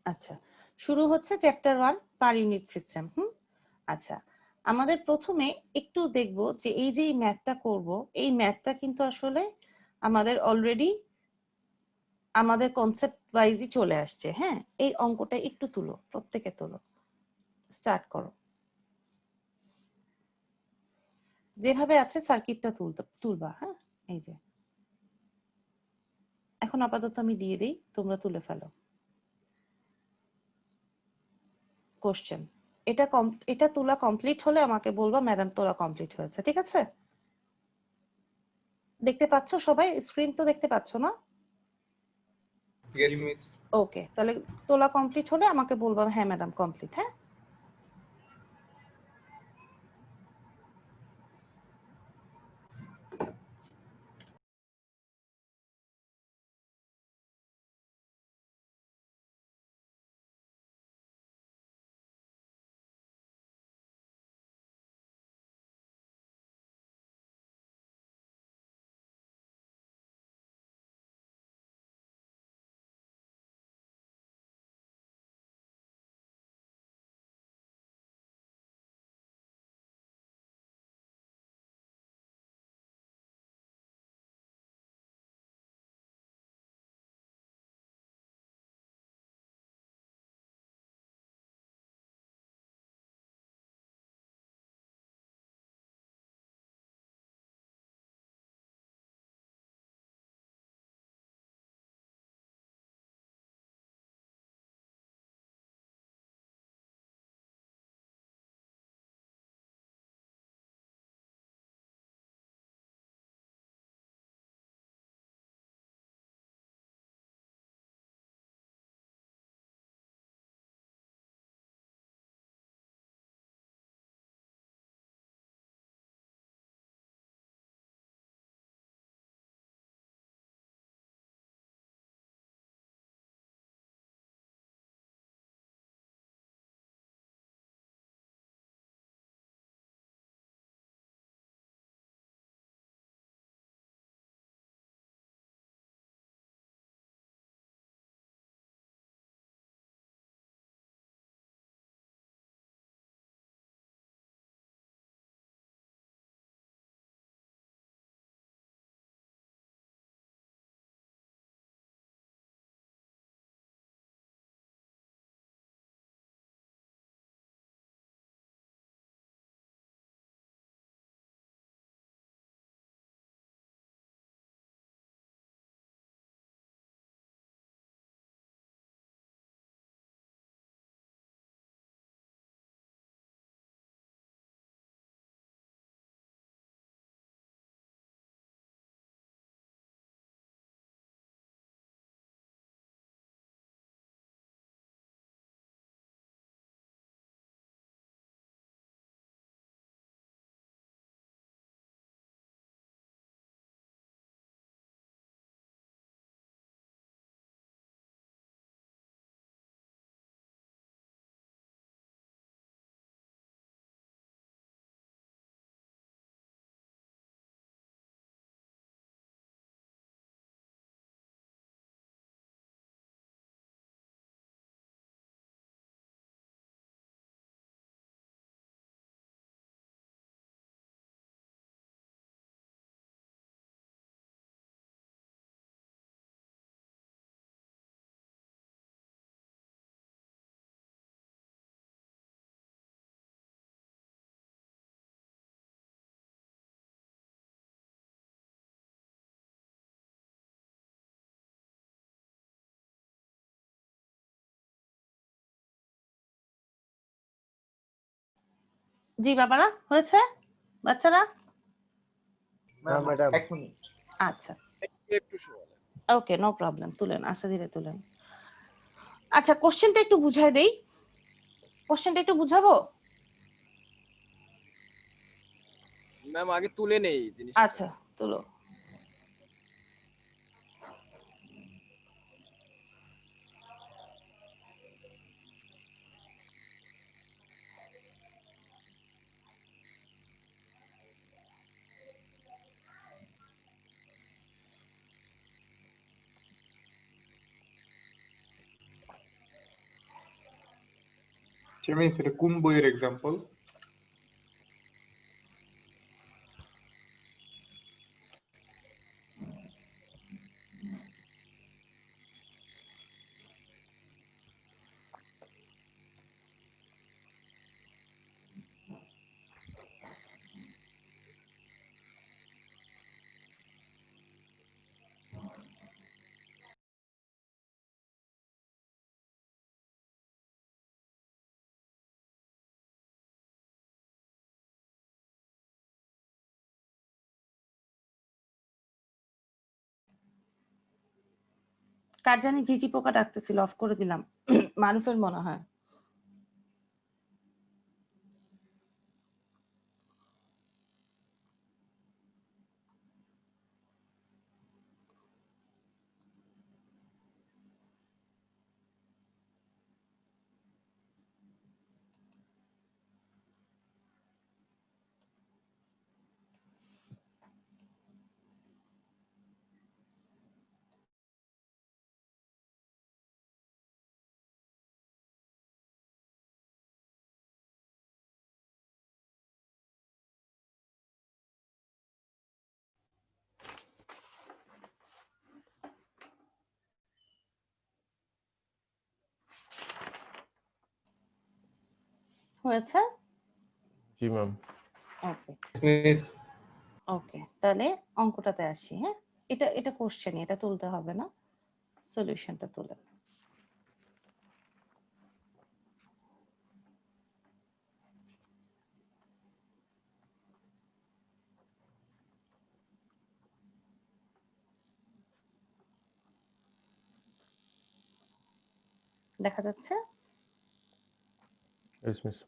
আচ্ছা, শুরু হচ্ছে চ্যাপ্টার 1 পার ইউনিট সিস্টেম। আচ্ছা, আমাদের প্রথমে একটু দেখব যে এই যে ম্যাথটা করব, এই ম্যাথটা কিন্তু আসলে আমাদের অলরেডি আমাদের কনসেপ্ট ওয়াইজই চলে আসছে। হ্যাঁ, এই অঙ্কটা একটু তুলো, প্রত্যেকে তোলো, স্টার্ট করো। যেভাবে আছে সার্কিটটা তুলবা। হ্যাঁ, এই যে এখন আপাতত আমি দিয়ে দিই, তোমরা তুলে ফেলো। কোশ্চেন এটা তোলা কমপ্লিট হলে আমাকে বলবা ম্যাডাম তোলা কমপ্লিট হয়েছে, ঠিক আছে? দেখতে পাচ্ছ সবাই? স্ক্রিন তো দেখতে পাচ্ছ না? Yes miss. ওকে, তাহলে তোলা কমপ্লিট হলে আমাকে বলবা হ্যাঁ ম্যাডাম কমপ্লিট। হ্যাঁ, জি বাবারা, হয়েছে বাচ্চারা? হ্যাঁ ম্যাডাম। এক মিনিট। আচ্ছা, একটু সময়। ওকে, নো প্রবলেম, তুলেন, আস্তে ধীরে তুলেন। আচ্ছা, কোশ্চেনটা একটু বুঝাই দেই। কোশ্চেনটা একটু বুঝাবো? ম্যাম আগে তুলে নেই জিনিসটা। আচ্ছা, তুলো। Chairman, it's a Kumboyer example. কার জানি ঝিঝি পোকা ডাকতেছিল, অফ করে দিলাম। মারুফের মনে হয়। হয়েছে? জি ম্যাম। ওকে ওকে, তাহলে অঙ্কটাতে আসি। হ্যাঁ, এটা এটা কোশ্চেন, এটা তুলতে হবে না, সলিউশনটা তুলে। দেখা যাচ্ছে? Yes, miss.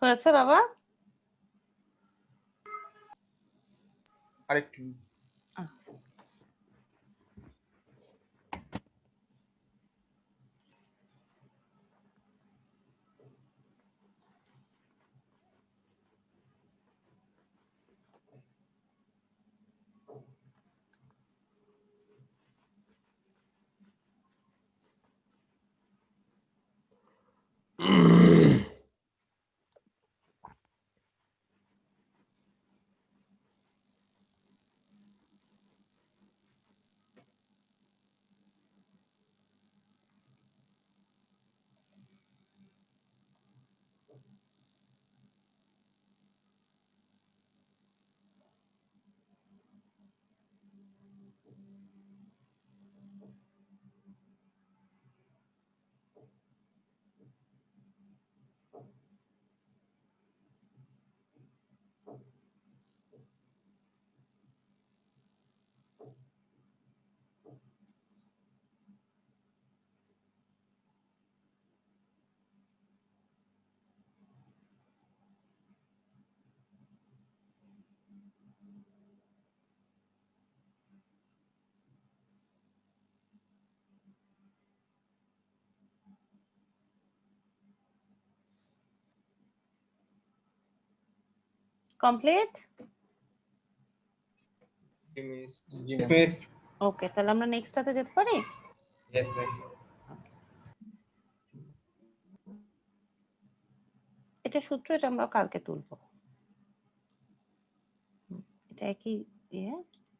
হয়েছে বাবা? আরেকটু আচ্ছা কমপ্লিট। মিস। ওকে, তাহলে আমরা নেক্সটটাতে যেতে পারি। Yes miss. এটা সূত্র, এটা আমরা কালকে তুলবো। এটা কি ইয়ে,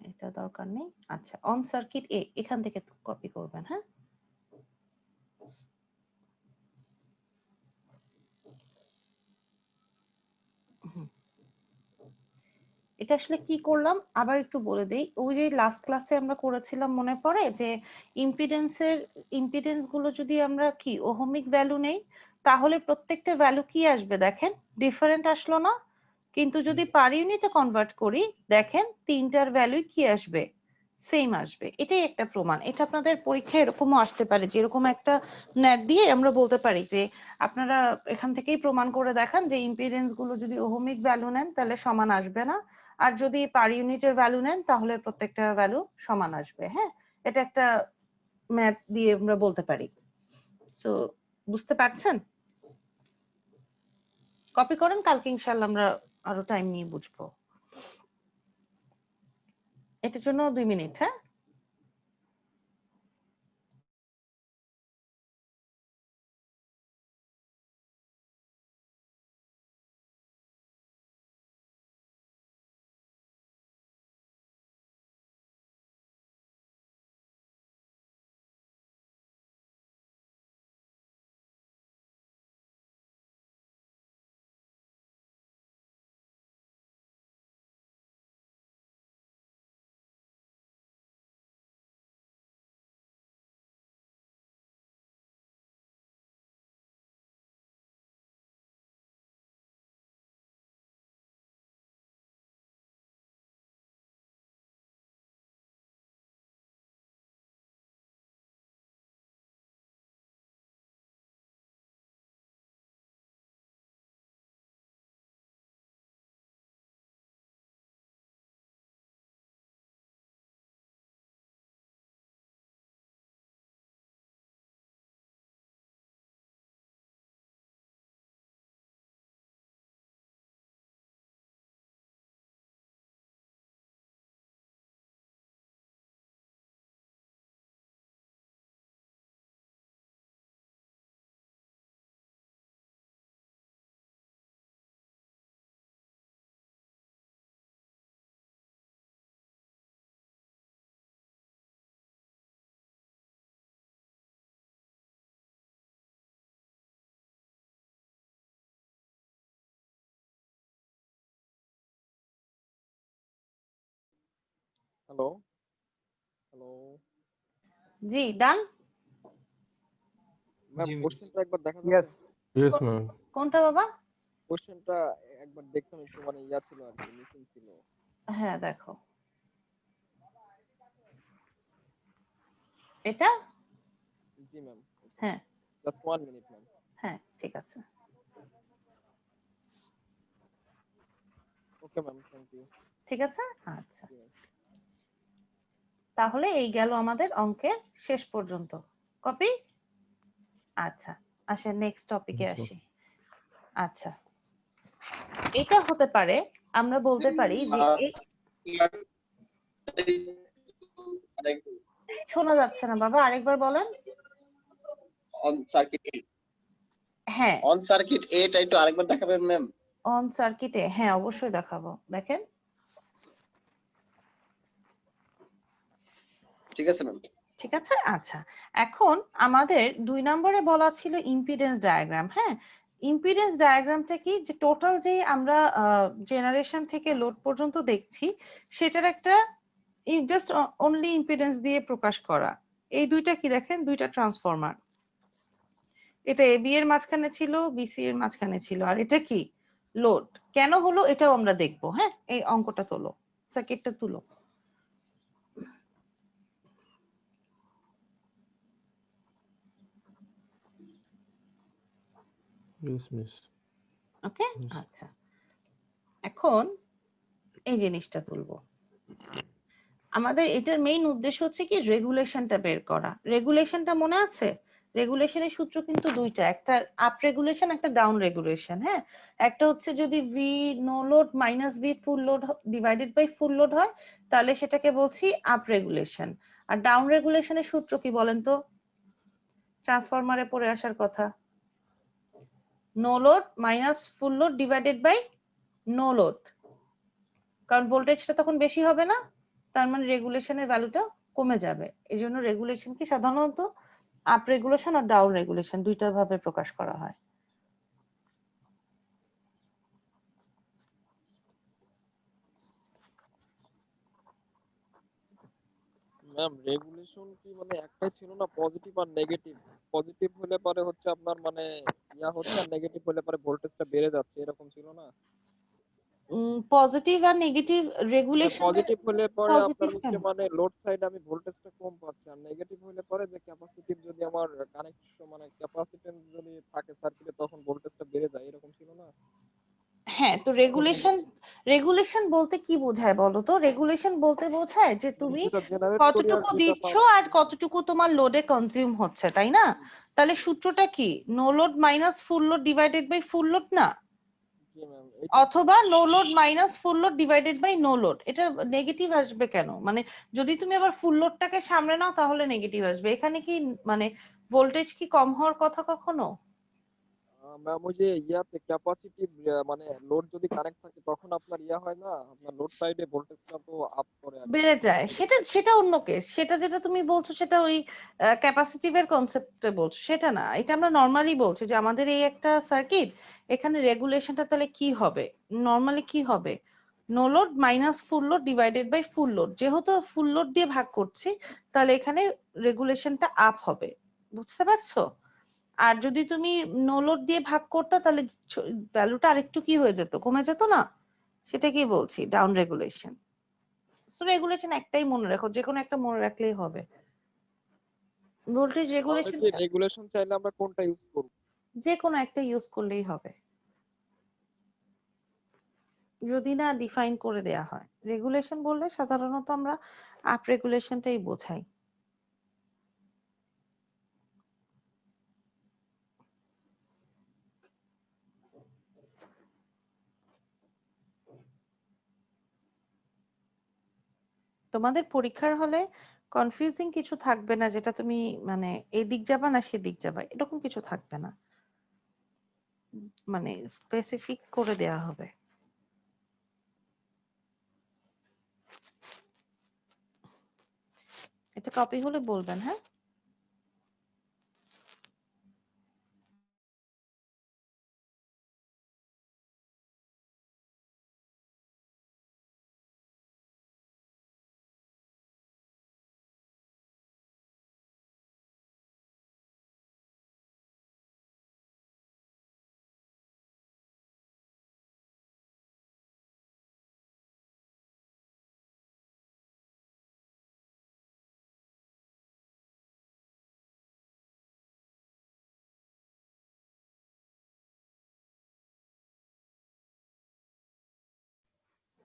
এটা দরকার নেই। আচ্ছা, অন সার্কিট এ এখান থেকে কপি করবেন। হ্যাঁ, এটা আসলে কি করলাম আবার একটু বলে দেই। ওই যে লাস্ট ক্লাসে আমরা করেছিলাম, মনে পড়ে যে ইম্পিডেন্স গুলো যদি আমরা কি ওহমিক ভ্যালু নেই, তাহলে প্রত্যেকটা ভ্যালু কি আসবে দেখেন, ডিফারেন্ট আসলো না? কিন্তু যদি পার ইউনিটে কনভার্ট করি, দেখেন তিনটার ভ্যালু কি আসবে, সেম আসবে। এটাই একটা প্রমাণ। এটা আপনাদের পরীক্ষায় এরকমও আসতে পারে, যে এরকম একটা ম্যাথ দিয়ে আমরা বলতে পারি যে আপনারা এখান থেকেই প্রমাণ করে দেখান যে ইম্পিডেন্স গুলো যদি ওহমিক ভ্যালু নেন তাহলে সমান আসবে না, আর যদি পার ইউনিটের ভ্যালু নেন তাহলে প্রত্যেকটা ভ্যালু সমান আসবে। হ্যাঁ, এটা একটা ম্যাথ দিয়ে আমরা বলতে পারি। সো বুঝতে পারছেন? কপি করেন, কালকে ইনশাআল্লাহ আমরা আরো টাইম নিয়ে বুঝবো। এটার জন্য 2 মিনিট। হ্যাঁ, হ্যালো হ্যালো জি ডান। ম্যাম, কোশ্চেনটা একবার দেখা যাবে? Yes Yes, ma'am. কোনটা বাবা? কোশ্চেনটা একবার দেখতাম, একটু মানে ইয়া ছিল আর কি, মিসিং ছিল। হ্যাঁ দেখো, এটা। জি ম্যাম, হ্যাঁ জাস্ট 1 মিনিট ম্যাম। হ্যাঁ, ঠিক আছে। Okay ma'am, thank you. ঠিক আছে, আচ্ছা তাহলে এই গেল আমাদের অঙ্কের শেষ পর্যন্ত কপি। আচ্ছা আসেন নেক্সট টপিকে আসি। আচ্ছা এটা হতে পারে, আমরা বলতে পারি যে শোনা যাচ্ছে না বাবা, আরেকবার বলেন। অন সার্কিট হ্যাঁ অন সার্কিট এটা একটু আরেকবার দেখাবেন ম্যাম। অন সার্কিটে, হ্যাঁ অবশ্যই দেখাবো, দেখেন। ঠিক আছে ম্যাম। ঠিক আছে, আচ্ছা এখন আমাদের 2 নম্বরে বলা ছিল ইম্পিডেন্স ডায়াগ্রাম। হ্যাঁ, ইম্পিডেন্স ডায়াগ্রামটা কি, যে টোটাল যে আমরা জেনারেশন থেকে লোড পর্যন্ত দেখছি সেটার একটা জাস্ট অনলি ইম্পিডেন্স দিয়ে প্রকাশ করা। এই দুইটা কি দেখেন, দুইটা ট্রান্সফরমার, এটা এবি এর মাঝখানে ছিল, বিসি এর মাঝখানে ছিল, আর এটা কি লোড। কেন হলো এটাও আমরা দেখবো। হ্যাঁ, এই অঙ্কটা তোলো, সার্কিটটা তুলো। Yes, miss. ওকে, Yes. আচ্ছা এখন এই জিনিসটা তুলবো। আমাদের এটার মেইন উদ্দেশ্য হচ্ছে কি রেগুলেশনটা বের করা। রেগুলেশনটা মনে আছে? রেগুলেশনের সূত্র কিন্তু দুইটা, একটা আপ রেগুলেশন, একটা ডাউন রেগুলেশন। হ্যাঁ, একটা হচ্ছে যদি V no load minus V full load divided by full load হয় তাহলে সেটাকে বলছি আপ রেগুলেশন। আর ডাউন রেগুলেশনের সূত্র কি বলেন তো? ট্রান্সফরমারে পড়ে আসার কথা, no load minus full load divided by no load, কারণ ভোল্টেজটা তখন বেশি হবে না, তার মানে রেগুলেশনের ভ্যালুটা কমে যাবে। এই জন্য রেগুলেশন কি সাধারণত আপ রেগুলেশন আর ডাউন রেগুলেশন দুইটা ভাবে প্রকাশ করা হয়। ম্যাম রেগুলেশন কি মানে একটাই ছিল না, পজিটিভ আর নেগেটিভ? পজিটিভ হলে পরে হচ্ছে আপনার মানে ইয়া হচ্ছে, আর নেগেটিভ হলে পরে ভোল্টেজটা বেড়ে যাচ্ছে, এরকম ছিল না? পজিটিভ আর নেগেটিভ রেগুলেশন। পজিটিভ হলে পরে আপনার পজিটিভ হচ্ছে কেন? মানে লোড সাইড আমি ভোল্টেজটা কম পাচ্ছি, আর নেগেটিভ হলে পরে যে ক্যাপাসিটিভ যদি আমার কানেকশন মানে ক্যাপাসিটেন্স যদি থাকে সার্কিটে তখন ভোল্টেজটা বেড়ে যায়, এরকম ছিল না? হ্যাঁ, তো রেগুলেশন বলতে কি বোঝায় বলো তো? রেগুলেশন বলতে বোঝায় যে তুমি যেটা জেনারেট করি আর কতটুকু যেটা দিচ্ছ আর কতটুকু তোমার লোডে কনজিউম হচ্ছে, তাই না? তাহলে সূত্রটা কি, no load minus full load divided by full load না, জি ম্যাম। অথবা no load minus full load divided by no load. এটা নেগেটিভ আসবে কেন? মানে যদি তুমি আবার ফুল লোডটাকে সামনে নাও তাহলে নেগেটিভ আসবে। এখানে কি মানে ভোল্টেজ কি কম হওয়ার কথা কখনো? ম্যাম ওই যে ইয়াতে ক্যাপাসিটিভ মানে লোড যদি কানেক্ট থাকে তখন আপনার ইয়া হয় না, আপনার লোড সাইডে ভোল্টেজটা তো আপ করে আর কি। বেড়ে যায়, সেটা অন্য কেস। সেটা যেটা তুমি বলছো সেটা ওই ক্যাপাসিটিভের কনসেপ্টে বলছো, সেটা না। এটা আমরা নরমালি বলছি যে আমাদের এই একটা সার্কিট, এখানে রেগুলেশনটা তাহলে কি হবে, নরমালি কি হবে, no load minus full load divided by full load. যেহেতু ফুল লোড দিয়ে ভাগ করছি তাহলে এখানে রেগুলেশনটা আপ হবে, বুঝতে পারছো? আর যদি তুমি নো লোড দিয়ে ভাগ করতে তাহলে ভ্যালুটা আরেকটু কি হয়ে যেত, কমে যেত না? সেটা কি বলছি, ডাউন রেগুলেশন। সো রেগুলেশন একটাই মনে রাখো, যে কোনো একটা মনে রাখলেই হবে। ভোল্টেজ তাহলে রেগুলেশন কি রেগুলেশন চাইলে আমরা কোনটা ইউজ করব? যে কোনো একটা ইউজ করলেই হবে, যদি না ডিফাইন করে দেয়া হয়। রেগুলেশন বললে সাধারণত আমরা আপ রেগুলেশনটাই বোঝাই। তোমাদের পরীক্ষার হলে কনফিউজিং কিছু থাকবে না, যেটা তুমি মানে এদিক যাবা না সেদিক যাবা এরকম কিছু থাকবে না, মানে স্পেসিফিক করে দেয়া হবে। এটা কপি হলে বলবেন, হ্যাঁ।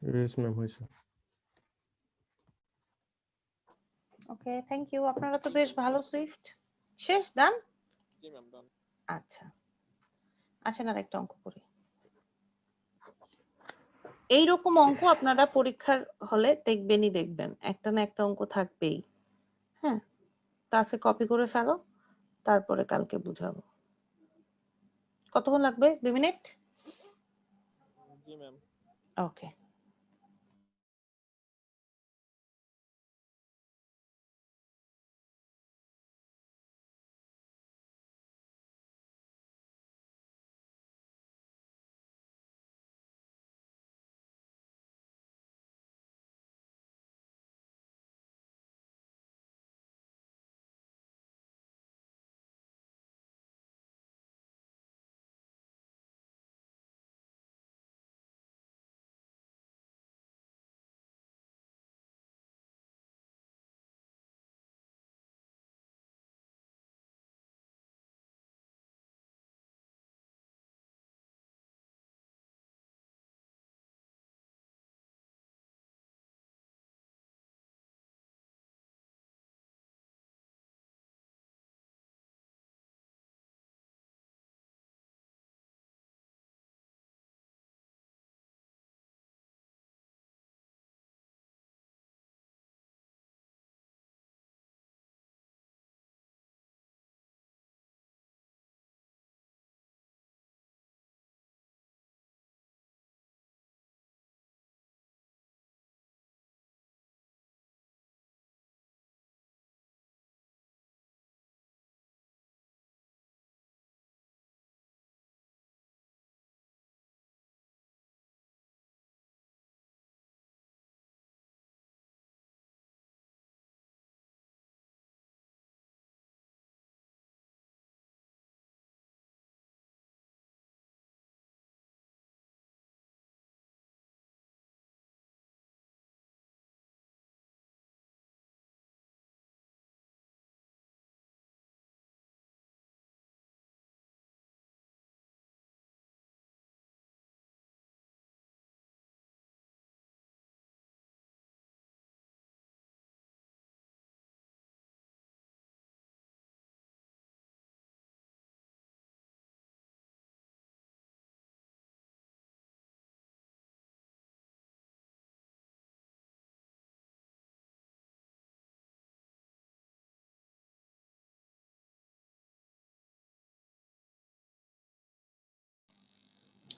ইয়েস ম্যাম হয়েছে। ওকে, থ্যাংক ইউ। আপনারা তো বেশ ভালো সুইফট। শেষ, ডান? জি ম্যাম, ডান। আচ্ছা, আসেন আর একটা অঙ্ক করি। এইরকম অঙ্ক আপনারা পরীক্ষার হলে দেখবেন, একটা না একটা অঙ্ক থাকবেই। হ্যাঁ, তো আজকে কপি করে ফেলো, তারপরে কালকে বুঝাবো। কতক্ষণ লাগবে? 2 মিনিট? জি ম্যাম। ওকে।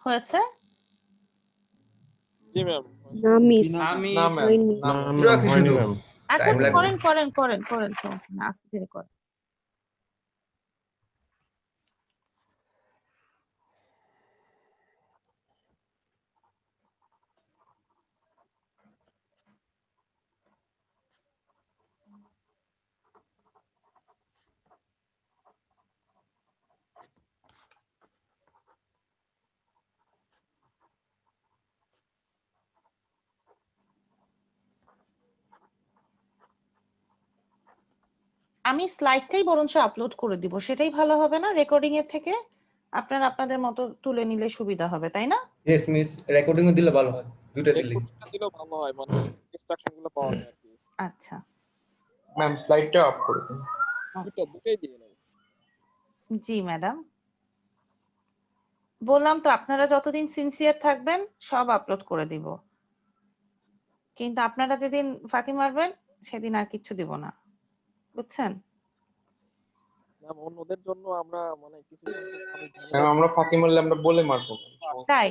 হয়েছে? জি ম্যাম। না মিস, না না ম্যাম, হয়নি। না না ম্যাম আছে হয়নি শুধু ম্যাম। আচ্ছা, টাইম লাগবে। করেন, সমস্যা না, আস্তে ধীরে করেন। আমি স্লাইডটাই বরঞ্চ আপলোড করে দিব, সেটাই ভালো হবে না? রেকর্ডিং এর থেকে আপনারা আপনাদের মতো তুলে নিলে সুবিধা হবে, তাই না? ইয়েস মিস, রেকর্ডিং দিলে ভালো হয়, দুটো দিলে। রেকর্ডিংটা দিলেও ভালো হয়, মানে ইনস্ট্রাকশন গুলো পাওয়া যায় আর কি। আচ্ছা, ম্যাম স্লাইডটা অফ করে দিন। দুটোই দিয়ে নেই। জি ম্যাডাম, বললাম তো আপনারা যতদিন সিনসিয়ার থাকবেন সব আপলোড করে দিব, কিন্তু আপনারা যেদিন ফাঁকি মারবেন সেদিন আর কিচ্ছু দিব না, বুঝছেন? ম্যাম অন্যদের জন্য আমরা মানে কিছু সংখ্যক মানুষ ম্যাম ঝামেলায় আমরা ফাঁকি মারলে আমরা বলে মারবো। তাই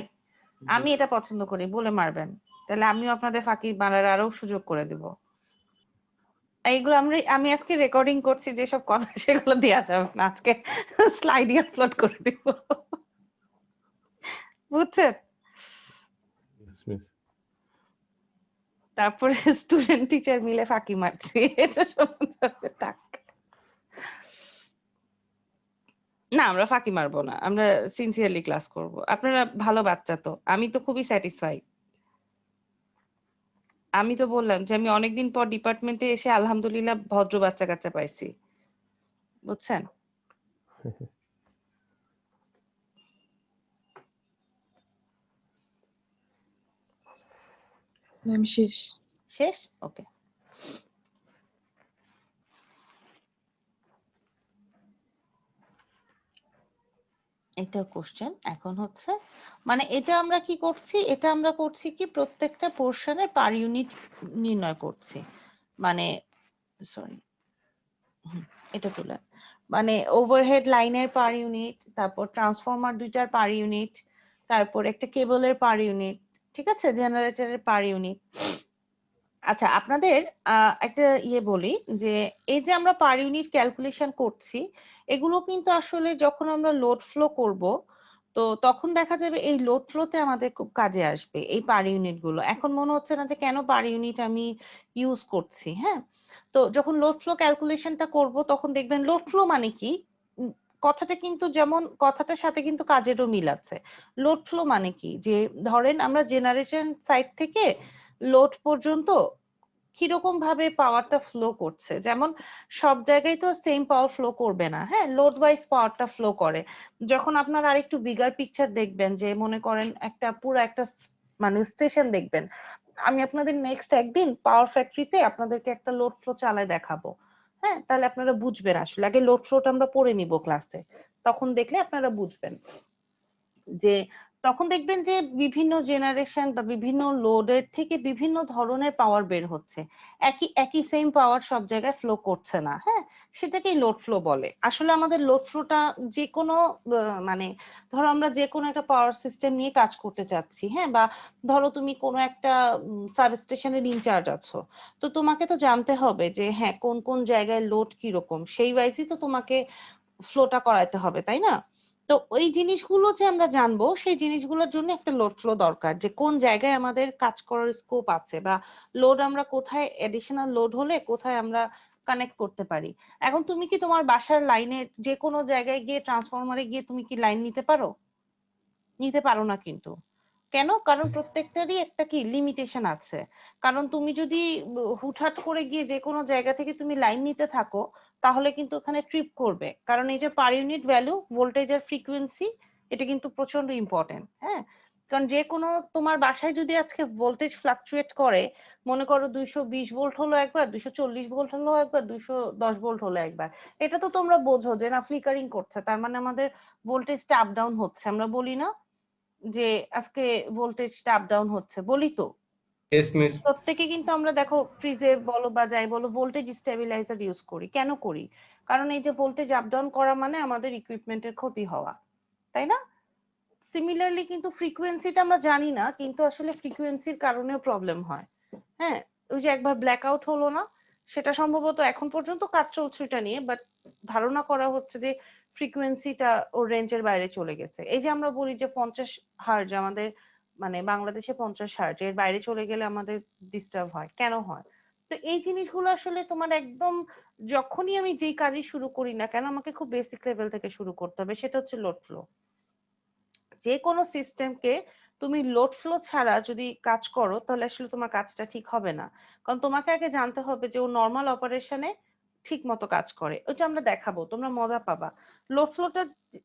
আমি এটা পছন্দ করি, বলে মারবেন, তাহলে আমিও আপনাদের ফাঁকি মারার আরো সুযোগ করে দিব। এইগুলো আমি আজকে রেকর্ডিং করছি যেসব কথা, সেগুলো দেওয়া যাবে না, আজকে স্লাইডে আপলোড করে দিব, বুঝছেন? Yes miss. তারপরে স্টুডেন্ট টিচার মিলে ফাঁকি মারছি, এটা শোনা যাবে, থাক। না, আমরা ফাঁকি মারবো না, আমরা সিনসিয়ারলি ক্লাস করব। আপনারা ভালো বাচ্চা, তো আমি তো খুবই স্যাটিসফাই। আমি তো বললাম যে আমি অনেকদিন পর ডিপার্টমেন্টে এসে আলহামদুলিল্লাহ ভদ্র বাচ্চা কাচ্চা পাইছি, বুঝছেন? ম্যাম শেষ। শেষ, ওকে। এটা কোশ্চেন। এখন হচ্ছে মানে এটা আমরা কি করছি, এটা আমরা করছি কি প্রত্যেকটা পোর্শনের পার ইউনিট নির্ণয় করছি, মানে সরি এটা তুলে, মানে ওভারহেড লাইনের পার ইউনিট, তারপর ট্রান্সফরমার দুইটার পার ইউনিট, তারপর একটা কেবলের পার ইউনিট, ঠিক আছে, জেনারেটরের পার ইউনিট। আচ্ছা আপনাদের একটা বলি যে এই যে আমরা পার ইউনিট ক্যালকুলেশন করছি, এগুলো কিন্তু আসলে যখন আমরা লোড ফ্লো করব তো তখন দেখা যাবে এই লোড ফ্লোতে আমাদের খুব কাজে আসবে এই পার ইউনিট গুলো। এখন মনে হচ্ছে না যে কেন পার ইউনিট আমি ইউজ করছি, হ্যাঁ। তো যখন লোড ফ্লো ক্যালকুলেশনটা করব তখন দেখবেন লোড ফ্লো মানে কি, কথাটা কিন্তু যেমন কথাটার সাথে কিন্তু কাজেরও মিল আছে। লোড ফ্লো মানে কি, যে ধরেন আমরা জেনারেশন সাইড থেকে লোড পর্যন্ত কিরকম ভাবে পাওয়ারটা ফ্লো করছে, যেমন সব জায়গায় তো সেম পাওয়ার ফ্লো করবে না, হ্যাঁ, লোড ওয়াইজ পাওয়ারটা ফ্লো করে। যখন আপনারা আরেকটু বিগার পিকচার দেখবেন, যে মনে করেন একটা পুরো একটা মানে স্টেশন দেখবেন, আমি আপনাদের নেক্সট একদিন পাওয়ার ফ্যাক্টরিতে আপনাদেরকে একটা লোড ফ্লো চালায় দেখাবো, হ্যাঁ, তাহলে আপনারা বুঝবেন। আসলে আগে লোড ফ্লোটা আমরা পড়ে নিব ক্লাসে, তখন দেখলে আপনারা বুঝবেন যে তখন দেখবেন যে বিভিন্ন জেনারেশন বা বিভিন্ন লোডের থেকে বিভিন্ন ধরনের পাওয়ার বের হচ্ছে, একই সেম পাওয়ার সব জায়গায় ফ্লো করছে না, হ্যাঁ, সেটাকেই লোড ফ্লো বলে। আসলে আমাদের লোড ফ্লোটা যে কোনো মানে ধরো আমরা যে কোনো একটা পাওয়ার সিস্টেম নিয়ে কাজ করতে চাচ্ছি, হ্যাঁ, বা ধরো তুমি কোনো একটা সাবস্টেশনের ইনচার্জ আছো, তো তোমাকে তো জানতে হবে যে হ্যাঁ কোন কোন জায়গায় লোড কিরকম, সেই ওয়াইজই তো তোমাকে ফ্লোটা করাইতে হবে, তাই না? তো ওই জিনিসগুলো যে আমরা জানবো, সেই জিনিসগুলোর জন্য একটা লোড ফ্লো দরকার, যে কোন জায়গায় আমাদের কাজ করার স্কোপ আছে, বা লোড আমরা কোথায় এডিশনাল লোড হলে কোথায় আমরা কানেক্ট করতে পারি। এখন তুমি কি তোমার বাসার লাইনে যে কোনো জায়গায় গিয়ে ট্রান্সফরমারে গিয়ে তুমি কি লাইন নিতে পারো? নিতে পারো না কিন্তু। কেন? কারণ প্রত্যেকটারই একটা কি লিমিটেশন আছে। কারণ তুমি যদি হুটহাট করে গিয়ে যে কোনো জায়গা থেকে তুমি লাইন নিতে থাকো, তাহলে কিন্তু ওখানে ট্রিপ করবে। কারণ এই যে পার ইউনিট ভ্যালু, ভোল্টেজ আর ফ্রিকোয়েন্সি, এটা কিন্তু প্রচন্ড ইম্পর্টেন্ট, হ্যাঁ। কারণ যে কোনো তোমার বাসায় যদি আজকে ভোল্টেজ ফ্লাকচুয়েট করে, মনে করো 220 ভোল্ট হলো একবার, 240 ভোল্ট হলো একবার, 210 ভোল্ট হলো একবার, এটা তো তোমরা বোঝো যে না ফ্লিকারিং করছে, তার মানে আমাদের ভোল্টেজটা আপ ডাউন হচ্ছে। আমরা বলি না যে আজকে ভোল্টেজটা আপ ডাউন হচ্ছে, বলি তো। Yes miss. প্রত্যেকে কিন্তু আমরা দেখো ফ্রিজে বলো বা যাই বলো ভোল্টেজ স্টেবিলাইজার ইউজ করি। কেন করি? কারণ এই যে ভোল্টেজ আপ ডাউন করা মানে আমাদের ইকুইপমেন্টের ক্ষতি হওয়া, তাই না? সিমিলারলি কিন্তু ফ্রিকোয়েন্সিটা আমরা জানি না, কিন্তু আসলে ফ্রিকোয়েন্সির কারণেও প্রবলেম হয়, হ্যাঁ। ওই যে একবার ব্ল্যাকআউট হলো না, সেটা সম্ভবত এখন পর্যন্ত কাজ চলছে এটা নিয়ে, বাট ধারণা করা হচ্ছে যে ফ্রিকোয়েন্সিটা ওর রেঞ্জের বাইরে চলে গেছে। এই যে আমরা বলি যে 50 হার্জ আমাদের, মানে বাংলাদেশে 50 হার্জ, এর বাইরে চলে গেলে আমাদের ডিস্টার্ব হয়। কেন হয়? তো এই জিনিসগুলো আসলে তোমার একদম, যখনই আমি যেই কাজই শুরু করি না কেন, আমাকে খুব বেসিক লেভেল থেকে শুরু করতে হবে, সেটা হচ্ছে লোড ফ্লো। যে কোনো সিস্টেমকে তুমি লোড ফ্লো ছাড়া যদি কাজ করো, তাহলে আসলে তোমার কাজটা ঠিক হবে না। কারণ তোমাকে আগে জানতে হবে যে ও নর্মাল অপারেশনে ঠিক মতো কাজ করে। ওইটা আমরা দেখাবো, তোমরা মজা পাবা। লোড ফ্লোটা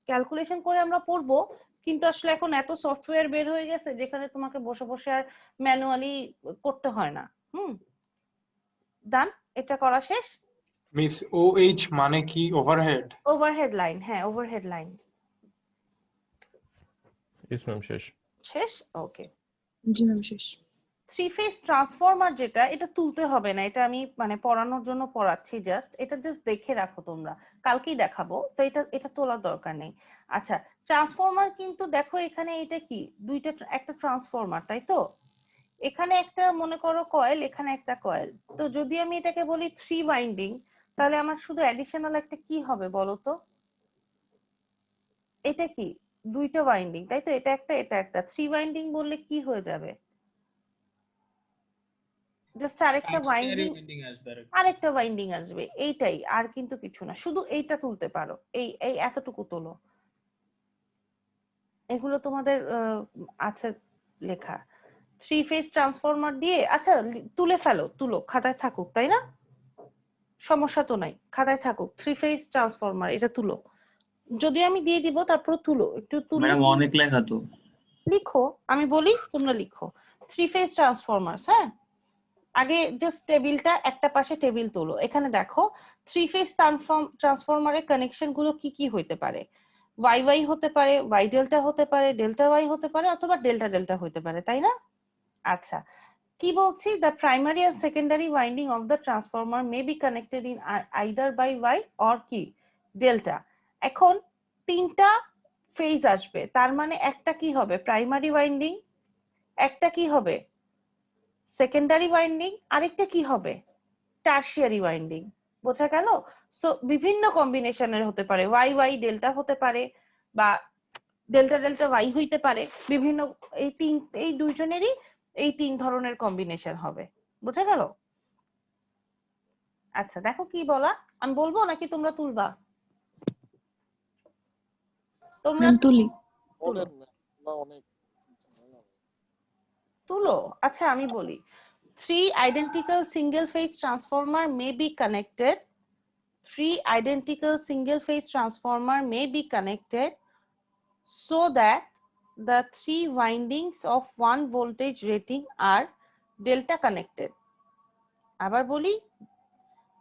ক্যালকুলেশন করে আমরা পড়বো, কিন্তু আসলে এখন এত সফটওয়্যার বের হয়ে গেছে যেখানে তোমাকে বসে বসে আর ম্যানুয়ালি করতে হয় না। ডান, এটা করা শেষ। মিস ওএইচ মানে কি? ওভারহেড? ওভারহেড লাইন, হ্যাঁ ওভারহেড লাইন। ইয়েস ম্যাম শেষ। শেষ, ওকে। জি ম্যাম শেষ। থ্রি ফেজ ট্রান্সফরমার যেটা, এটা তুলতে হবে না, এটা আমি মানে পড়ানোর জন্য পড়াচ্ছি জাস্ট, এটা জাস্ট দেখে রাখো তোমরা, কালকেই দেখাবো, তো এটা তোলার দরকার নেই। আচ্ছা, ট্রান্সফরমার কিন্তু দেখো এখানে এটা কি দুইটা, একটা ট্রান্সফরমার, তাই তো? এখানে একটা মনে করো কয়েল, এখানে একটা কয়েল। তো যদি আমি এটাকে বলি 3 ওয়াইন্ডিং, তাহলে আমার শুধু অ্যাডিশনাল একটা কি হবে বলো তো? এটা কি দুইটা ওয়াইন্ডিং, তাই তো? এটা একটা 3 ওয়াইন্ডিং বললে কি হয়ে যাবে? জাস্ট আরেকটা ওয়াইন্ডিং আসবে, এইটাই, আর কিন্তু কিছু না। শুধু এইটা তুলতে পারো, এই এতটুকু তোলো। এগুলো তোমাদের আছে লেখা। 3 ফেজ ট্রান্সফরমার দিয়ে, আচ্ছা তুলে ফেলো, তুলো, খাতায় থাকুক, তাই না? সমস্যা তো নাই, খাতায় থাকুক। 3 ফেজ ট্রান্সফরমার, এটা তুলো। যদি আমি দিয়ে দিব তারপর তুলো, একটু তুলে ম্যাডাম অনেক লেখা তো। লিখো, আমি বলি তোমরা লিখো। Three phase Transformers. হ্যাঁ, আগে জাস্ট টেবিলটা একটা পাশে টেবিল তোলো। এখানে দেখো থ্রি ফেজ ট্রান্সফরমারের কানেকশন গুলো কি কি হতে পারে। ওয়াই ওয়াই হতে পারে, ওয়াই ডেল্টা হতে পারে, ডেল্টা ওয়াই হতে পারে, অথবা ডেল্টা ডেল্টা হতে পারে, তাই না? আচ্ছা, কি বলছি, the primary and secondary winding of the transformer may be connected in either by Y or কি ডেল্টা। এখন তিনটা ফেজ আসবে, তার মানে একটা কি হবে প্রাইমারি ওয়াইন্ডিং, একটা কি হবে সেকেন্ডারি ওয়াইন্ডিং, আরেকটা কি হবে টারশিয়ারি ওয়াইন্ডিং। বোঝা গেল? সো বিভিন্ন কম্বিনেশনের হতে পারে, ওয়াই ওয়াই ডেল্টা হতে পারে বা ডেল্টা ডেল্টা ওয়াই হইতে পারে, বিভিন্ন এই দুইজনেরই এই তিন ধরনের কম্বিনেশন হবে। বোঝা গেল? আচ্ছা, দেখো কি বলা, আমি বলবো নাকি তোমরা তুলবা? তোমরা তুলি। বলেন না, না অনেক ঝামেলা। তুলো। আচ্ছা, আমি বলি, three identical single phase transformer may be connected. Three identical single phase transformer may be connected so that the three windings of one voltage rating are delta connected. আবার বলি,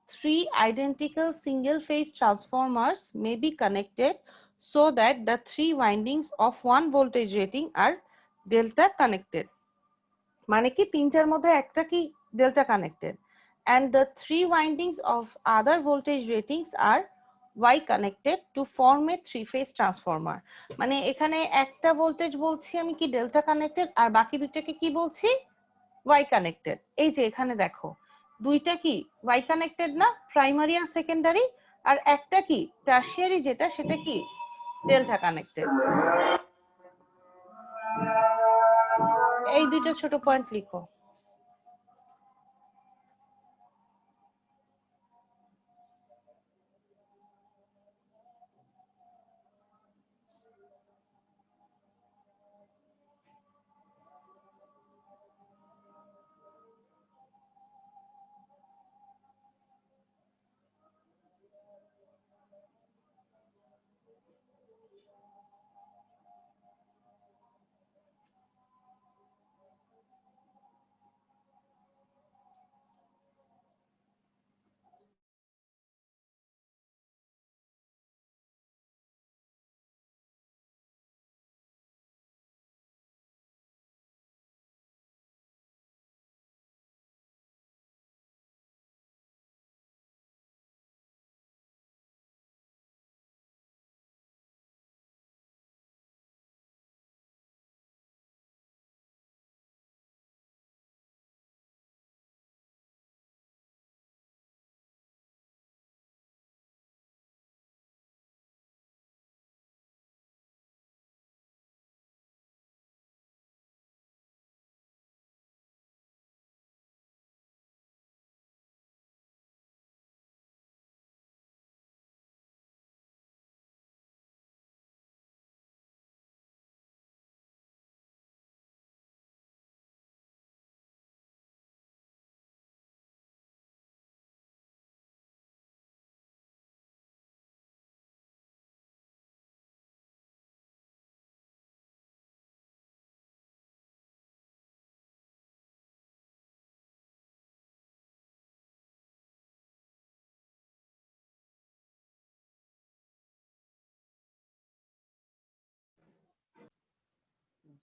three identical single phase transformers may be connected so that the three windings of one voltage rating are delta connected. মানে কি তিনটার মধ্যে একটা কি delta connected, and the three windings of other voltage ratings are Y connected to form a three phase transformer. মানে এখানে একটা voltage বলছি আমি কি ডেল্টা কানেক্টেড, আর বাকি দুইটাকে কি বলছি Y কানেক্টেড। এই যে এখানে দেখো দুইটা কি Y কানেক্টেড না, প্রাইমারি আর সেকেন্ডারি, আর একটা কি টারশিয়ারি যেটা সেটা কি ডেল্টা কানেক্টেড। এই দুইটা ছোট পয়েন্ট লিখো।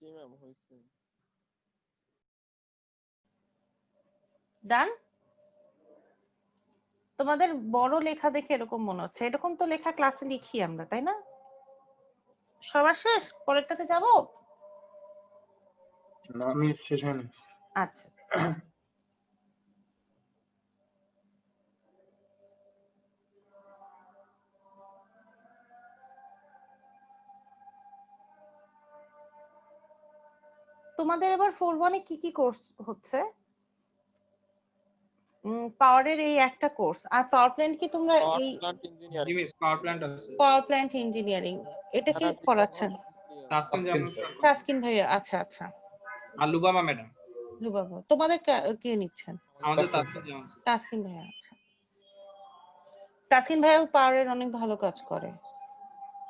জি ম্যাম হয়েছে। ডান? তোমাদের বড় লেখা দেখে এরকম মনে হচ্ছে, এরকম তো লেখা ক্লাসে লিখি আমরা, তাই না? সবার শেষ, পরেরটাতে যাব। না আমি শেষ হয়নি। আচ্ছা, তোমাদের এবার 4-1 এ কি কি কোর্স হচ্ছে? পাওয়ারের এই একটা কোর্স, আর পাওয়ার প্ল্যান্ট কি তোমরা এই plant engineering. Miss power plant আছে পাওয়ার প্ল্যান্ট ইঞ্জিনিয়ারিং এটা কি পড়াচ্ছেন? তাসকিন যেমন তাসকিন ভাইয়া, আচ্ছা আচ্ছা। আর লুবামা ম্যাডাম লুবাবা, তোমাদের কে নিচ্ছেন? আমাদের তাসকিন যেমন তাসকিন ভাইয়া, আচ্ছা। তাসকিন ভাইয়া পাওয়ারের অনেক ভালো কাজ করে।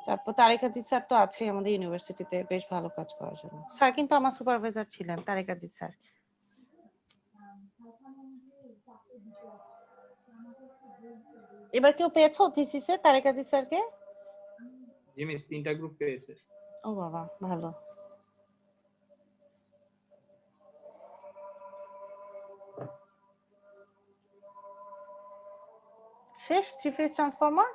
তারপর তারেক আজিজ স্যার তো আছে আমাদের ইউনিভার্সিটিতে বেশ ভালো কাজ করার জন্য। স্যার কিন্তু আমার সুপারভাইজার ছিলেন, তারেক আজিজ স্যার। এবার কেউ পেয়েছো থিসিসে তারেক আজিজ স্যারকে? জি মিস 3টা গ্রুপ পেয়েছে। ও বাবা, ভালো। শেষ 3 ফেজ ট্রান্সফরমার?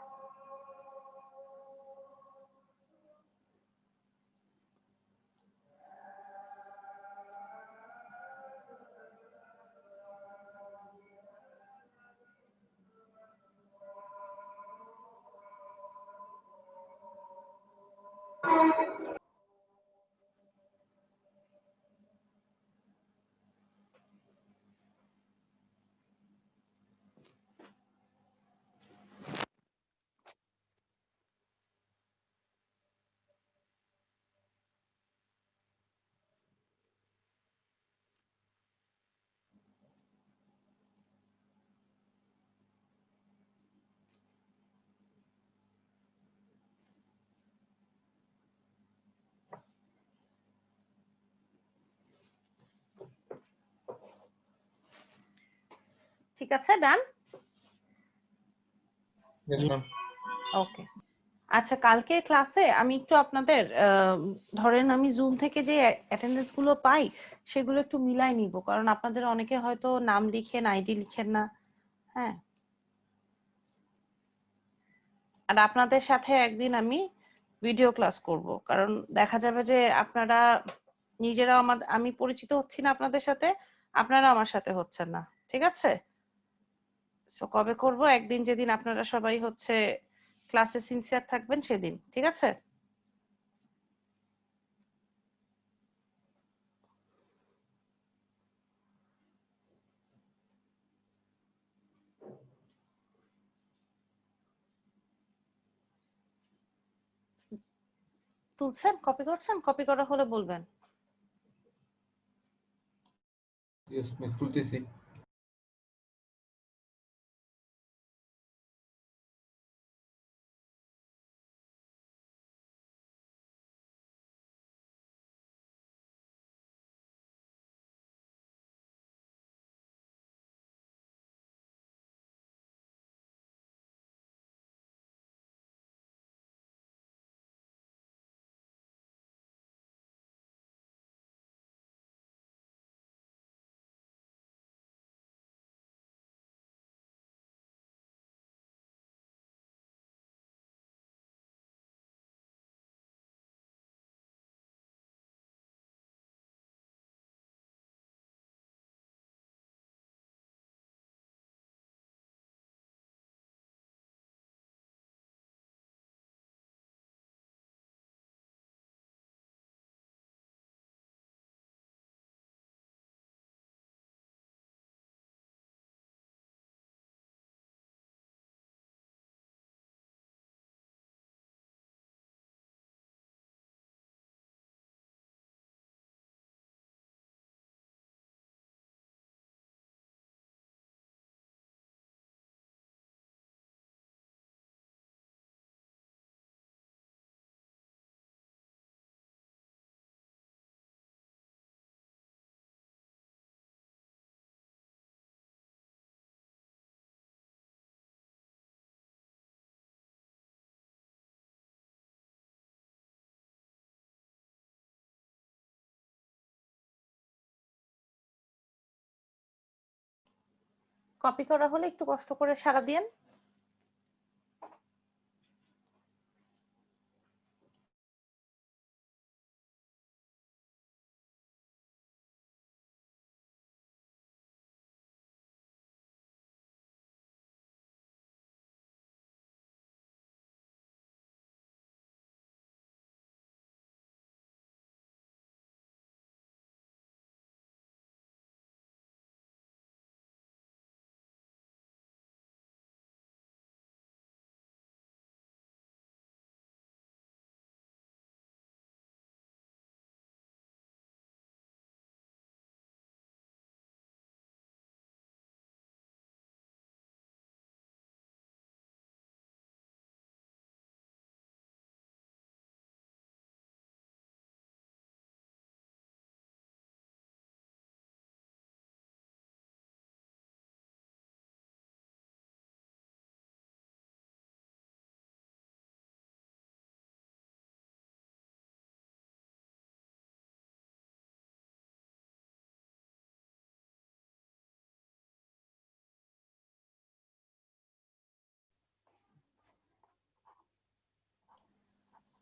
ঠিক আছে, ডান। Yes, ma'am. ওকে, আচ্ছা কালকে ক্লাসে আমি একটু আপনাদের ধরেন আমি জুম থেকে যে অ্যাটেন্ডেন্স গুলো পাই সেগুলো একটু মিলাই নিব, কারণ আপনাদের অনেকে হয়তো নাম লিখেন, আইডি লিখেন না। হ্যাঁ, আর আপনাদের সাথে একদিন আমি ভিডিও ক্লাস করব, কারণ দেখা যাবে যে আপনারা নিজেরা আমি পরিচিত হচ্ছি না আপনাদের সাথে, আপনারা আমার সাথে হচ্ছেন না। ঠিক আছে, সো কবে করব? একদিন যেদিন আপনারা সবাই হচ্ছে ক্লাসে সিনসিয়ার থাকবেন সেদিন। ঠিক আছে, তুলছেন? কপি করছেন? কপি করা হলে বলবেন। Yes miss, তুলতেছি। কপি করা হলে একটু কষ্ট করে সাড়া দিয়েন।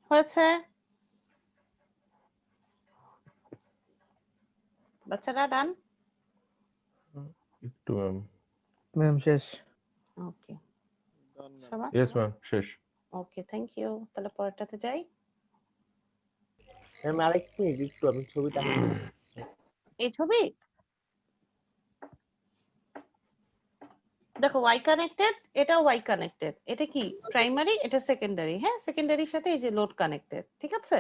হয়েছে? বাচ্চারা ডান? একটু ম্যাম। ম্যাম শেষ। ওকে Done, ma'am. সবাই ইয়েস ম্যাম, শেষ। Okay thank you. তাহলে পরেরটাতে যাই। ম্যাম আরেক মিনিট একটু আমি ছবিটা এই ছবি দেখো ওয়াই কানেক্টেড, এটাও ওয়াই কানেক্টেড। এটা কি প্রাইমারি, এটা সেকেন্ডারি। হ্যাঁ, সেকেন্ডারির সাথে এই যে লোড কানেক্টেড। ঠিক আছে,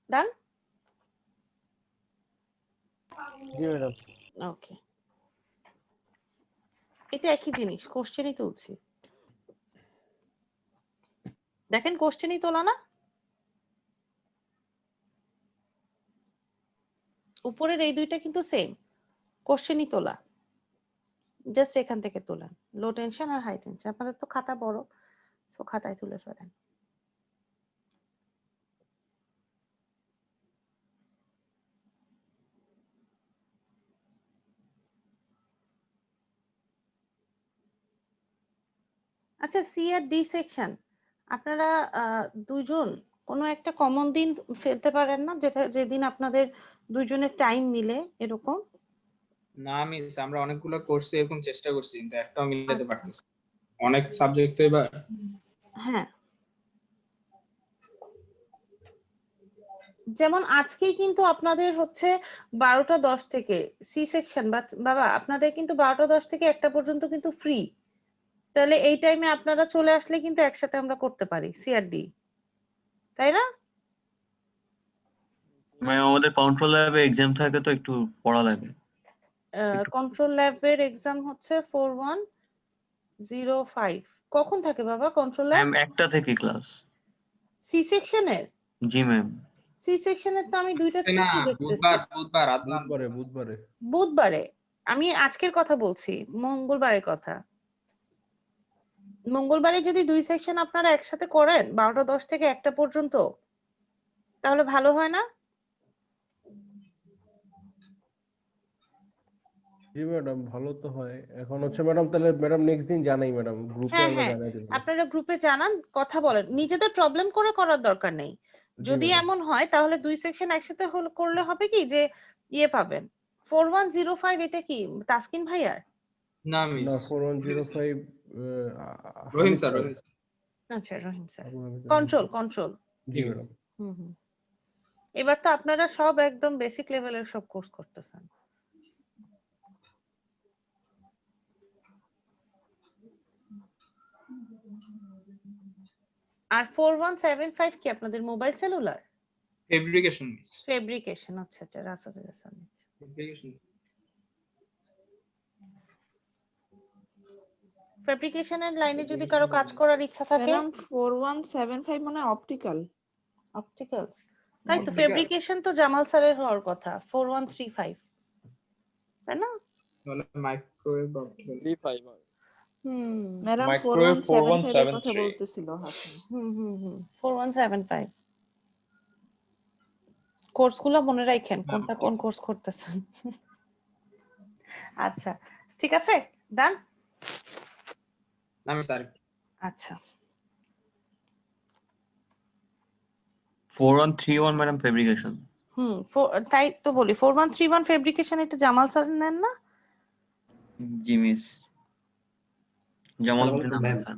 ডান? জি ম্যাডাম। ওকে, এটা একই জিনিস, কোশ্চেনই তুলছি। দেখেন কোশ্চেনই তোলা না? উপরের এই দুইটা কিন্তু সেম, কোশ্চেনই তোলা, জাস্ট এখান থেকে তোলেন। লো টেনশন আর হাই টেনশন। আপনাদের তো খাতা বড়, সো খাতায় তুলে ফেলেন। আচ্ছা, সি আর ডি সেকশন আপনারা দুইজন কোনো একটা কমন দিন ফেলতে পারেন না, যেটা যেদিন আপনাদের দুইজনের টাইম মিলে এরকম? না মিস, আমরা অনেকগুলো কোর্সে এরকম চেষ্টা করছি কিন্তু একটাও মিলাতে আচ্ছা। পারতেছি না। অনেক সাবজেক্ট তো এবার। হ্যাঁ, যেমন আজকেই কিন্তু আপনাদের হচ্ছে 12টা 10 থেকে সি সেকশন, বাবা আপনাদের কিন্তু 12টা 10 থেকে 1টা পর্যন্ত কিন্তু ফ্রি। তাহলে এই টাইমে আপনারা চলে আসলে কিন্তু একসাথে আমরা করতে পারি সি আর ডি, তাই না? ম্যাম আমাদের কন্ট্রোল ল্যাবে এক্সাম থাকে তো একটু পড়া লাগে। কন্ট্রোল ল্যাবের এক্সাম হচ্ছে 4105। কখন থাকে বাবা কন্ট্রোল ল্যাব? ম্যাম 1টা থেকে ক্লাস। সি সেকশনের? জি ম্যাম। সি সেকশনের তো আমি 2টা না, থেকে দেখতেছি। বুধবার আদনান। বুধবারে। বুধবারে? আমি আজকের কথা বলছি, মঙ্গলবারের কথা। মঙ্গলবারে যদি 2 সেকশন আপনারা একসাথে করেন 12টা 10 থেকে 1টা পর্যন্ত, তাহলে ভালো হয় না? জি ম্যাডাম, ভালো তো হয়। এখন হচ্ছে ম্যাডাম, তাহলে ম্যাডাম নেক্সট দিন জানাই ম্যাডাম, গ্রুপে হ্যাঁ আমরা হ্যাঁ, জানাই দেব। আপনারা গ্রুপে জানান, কথা বলেন, নিজেদের প্রবলেম করে করার দরকার নেই। জি যদি ম্যাডাম। এমন হয় তাহলে 2 সেকশন একসাথে করলে হবে কি যে ইয়ে পাবেন। 4105 এটা কি তাসকিন ভাইয়ার? না না, মিস, 4105 রহিম স্যার, রহিম স্যার। আচ্ছা রহিম স্যার। কন্ট্রোল। কন্ট্রোল। জি ম্যাডাম। হুম। এবার তো আপনারা সব একদম বেসিক লেভেলের সব কোর্স করতেছেন। আর 4175 কি আপনাদের mobile cellular? Fabrication miss, fabrication. আচ্ছা আচ্ছা, রাসা ফেব্রিকেশন। ফেব্রিকেশনের লাইনে যদি কারো কাজ করার ইচ্ছা থাকে। ম্যাডাম 4175 মানে অপটিক্যাল। অপটিক্যাল, তাই তো। Optical? ফেব্রিকেশন তো জামাল স্যারের হওয়ার কথা 4135, তাই না? তাহলে মাইক্রোওয়েভ অপটিক্যাল। 35 হয়। ম্যাডাম Microwave 4175 এর কথা 4173 বলতেছিল হাসান। 4175। কোর্সগুলো মনে রাখেন, কোনটা কোন কোর্স করতেছেন। আচ্ছা ঠিক আছে, ডান। আমি স্যার আচ্ছা 4131 ম্যাডাম ফেব্রিকেশন। তাই তো বলি 4131 ফেব্রিকেশন, এটা জামাল স্যার নেন না? জি miss, Jamaluddin Ahmed sir.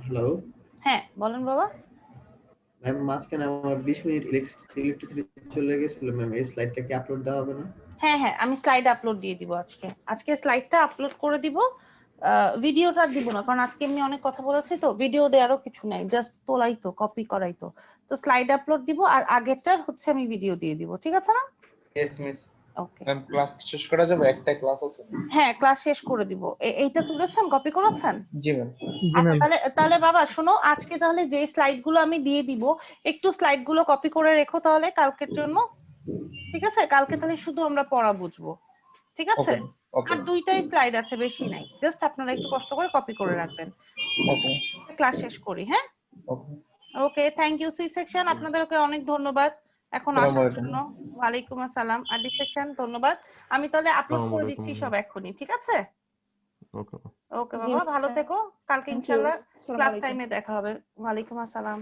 Hello হ্যাঁ বলেন বাবা। ম্যাম, মাঝখানে আমার 20 মিনিট ইলেকট্রিসিটি চলে গেছিল ম্যাম, এই স্লাইডটা কি আপলোড দেওয়া হবে না? হ্যাঁ হ্যাঁ, আমি স্লাইড আপলোড দিয়ে দিব আজকে স্লাইডটা আপলোড করে দিব। ভিডিওটা দিব না, কারণ আজকে এমনি অনেক কথা বলেছি তো, ভিডিও দেওয়ারও কিছু নাই, জাস্ট তোলাই তো, কপি করাই তো। তো স্লাইড আপলোড দিব, আর আগেরটার হচ্ছে আমি ভিডিও দিয়ে দিব, ঠিক আছে না? Yes miss. Okay ma'am class শেষ করা যাবে, একটা ক্লাস আছে। হ্যাঁ, ক্লাস শেষ করে দিব। এইটা তুলেছেন, কপি করেছেন? জি ম্যাম। আচ্ছা, তাহলে বাবা শোনো, আজকে তাহলে যে স্লাইড গুলো আমি দিয়ে দিব, একটু স্লাইড গুলো কপি করে রেখো তাহলে কালকের জন্য, ঠিক আছে? কালকে তাহলে শুধু আমরা পড়া বুঝবো, ঠিক আছে? ওকে আর 2টাই স্লাইড আছে, বেশি নাই, জাস্ট আপনারা একটু কষ্ট করে কপি করে রাখবেন। ওকে ক্লাস শেষ করি, হ্যাঁ? ওকে। ওকে, থ্যাংক ইউ সি সেকশন, আপনাদেরকে অনেক ধন্যবাদ এখন আসসালামু আসার আলাইকুম। জন্য। ওয়ালাইকুম আসসালাম। আর ডি সেকশন ধন্যবাদ। আমি তাহলে আপলোড আসসালামু করে আলাইকুম। দিচ্ছি সব এখনই, ঠিক আছে? ওকে ওকে জি বাবা, ভালো ম্যাম, থেকো। কালকে থ্যাংক ইউ। ইনশাআল্লাহ আসসালামু ক্লাস আলাইকুম। টাইমে দেখা হবে। ওয়ালাইকুম আসসালাম।